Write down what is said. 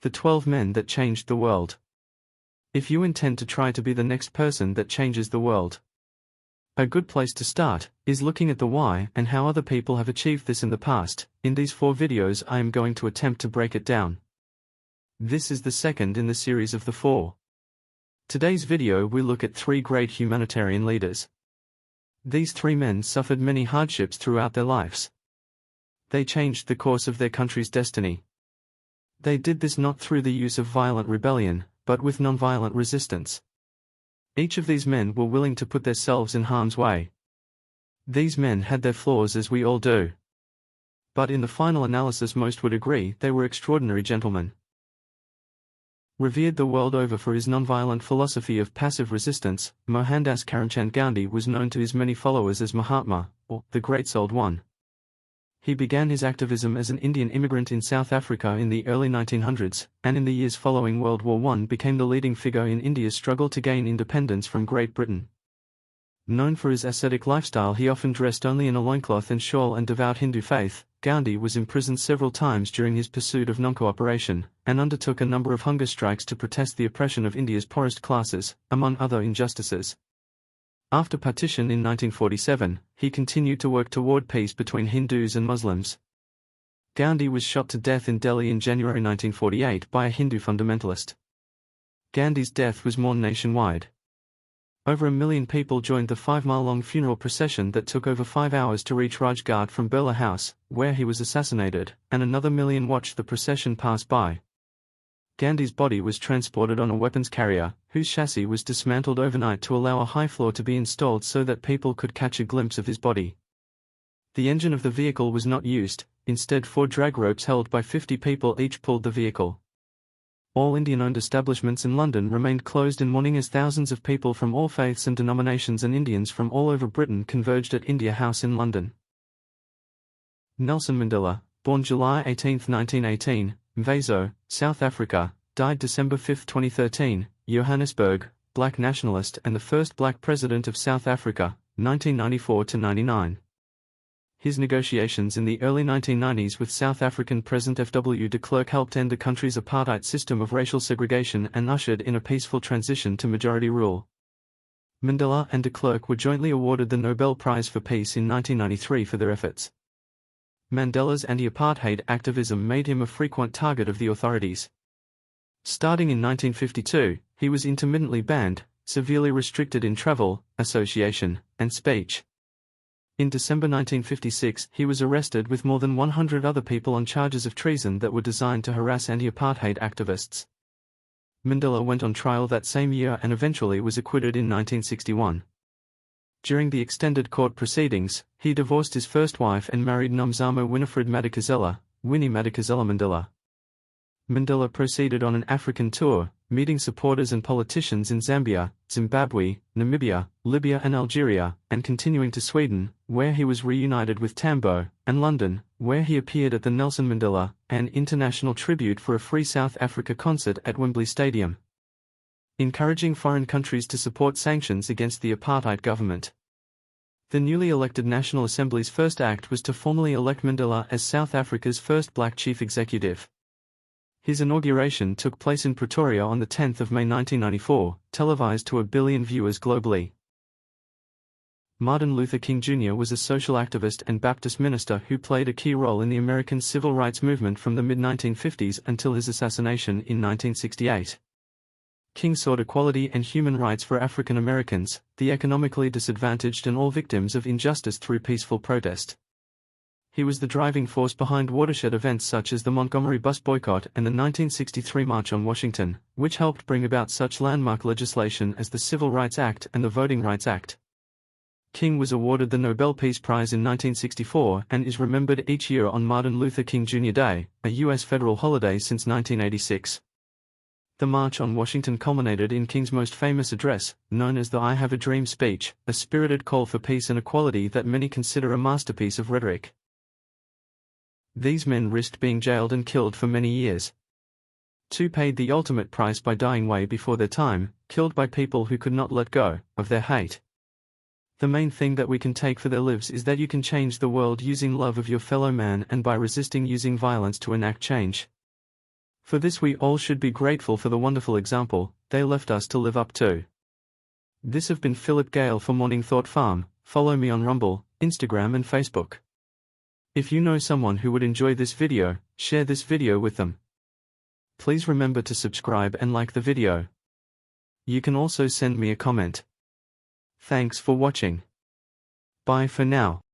The 12 men that changed the world. If you intend to try to be the next person that changes the world, a good place to start is looking at the why and how other people have achieved this in the past. In these 4 videos I am going to attempt to break it down. This is the second in the series of the 4. Today's video we look at 3 great humanitarian leaders. These 3 men suffered many hardships throughout their lives. They changed the course of their country's destiny. They did this not through the use of violent rebellion, but with nonviolent resistance. Each of these men were willing to put themselves in harm's way. These men had their flaws as we all do. But in the final analysis most would agree they were extraordinary gentlemen. Revered the world over for his nonviolent philosophy of passive resistance, Mohandas Karamchand Gandhi was known to his many followers as Mahatma, or the Great Souled One. He began his activism as an Indian immigrant in South Africa in the early 1900s, and in the years following World War I became the leading figure in India's struggle to gain independence from Great Britain. Known for his ascetic lifestyle, he often dressed only in a loincloth and shawl and devout Hindu faith. Gandhi was imprisoned several times during his pursuit of non-cooperation, and undertook a number of hunger strikes to protest the oppression of India's poorest classes, among other injustices. After partition in 1947, he continued to work toward peace between Hindus and Muslims. Gandhi was shot to death in Delhi in January 1948 by a Hindu fundamentalist. Gandhi's death was mourned nationwide. Over 1 million people joined the 5-mile-long funeral procession that took over 5 hours to reach Rajghat from Birla House, where he was assassinated, and another million watched the procession pass by. Gandhi's body was transported on a weapons carrier, whose chassis was dismantled overnight to allow a high floor to be installed so that people could catch a glimpse of his body. The engine of the vehicle was not used, instead 4 drag ropes held by 50 people each pulled the vehicle. All Indian-owned establishments in London remained closed in mourning as thousands of people from all faiths and denominations and Indians from all over Britain converged at India House in London. Nelson Mandela, born July 18, 1918, Mvezo, South Africa, died December 5, 2013, Johannesburg, black nationalist and the first black president of South Africa, 1994–99. His negotiations in the early 1990s with South African President F.W. de Klerk helped end the country's apartheid system of racial segregation and ushered in a peaceful transition to majority rule. Mandela and de Klerk were jointly awarded the Nobel Prize for Peace in 1993 for their efforts. Mandela's anti-apartheid activism made him a frequent target of the authorities. Starting in 1952, he was intermittently banned, severely restricted in travel, association, and speech. In December 1956 he was arrested with more than 100 other people on charges of treason that were designed to harass anti-apartheid activists. Mandela went on trial that same year and eventually was acquitted in 1961. During the extended court proceedings, he divorced his first wife and married Nomzamo Winifred Madikizela, Winnie Madikizela Mandela. Mandela proceeded on an African tour, meeting supporters and politicians in Zambia, Zimbabwe, Namibia, Libya and Algeria, and continuing to Sweden, where he was reunited with Tambo, and London, where he appeared at the Nelson Mandela, an international tribute for a Free South Africa concert at Wembley Stadium. Encouraging foreign countries to support sanctions against the apartheid government. The newly elected National Assembly's first act was to formally elect Mandela as South Africa's first black chief executive. His inauguration took place in Pretoria on the 10th of May 1994, televised to 1 billion viewers globally. Martin Luther King Jr. was a social activist and Baptist minister who played a key role in the American civil rights movement from the mid-1950s until his assassination in 1968. King sought equality and human rights for African Americans, the economically disadvantaged and all victims of injustice through peaceful protest. He was the driving force behind watershed events such as the Montgomery bus boycott and the 1963 March on Washington, which helped bring about such landmark legislation as the Civil Rights Act and the Voting Rights Act. King was awarded the Nobel Peace Prize in 1964 and is remembered each year on Martin Luther King Jr. Day, a U.S. federal holiday since 1986. The March on Washington culminated in King's most famous address, known as the I Have a Dream speech, a spirited call for peace and equality that many consider a masterpiece of rhetoric. These men risked being jailed and killed for many years. 2 paid the ultimate price by dying way before their time, killed by people who could not let go of their hate. The main thing that we can take for their lives is that you can change the world using love of your fellow man and by resisting using violence to enact change. For this we all should be grateful for the wonderful example they left us to live up to. This have been Philip Gale for Morning Thought Farm. Follow me on Rumble, Instagram and Facebook. If you know someone who would enjoy this video, share this video with them. Please remember to subscribe and like the video. You can also send me a comment. Thanks for watching. Bye for now.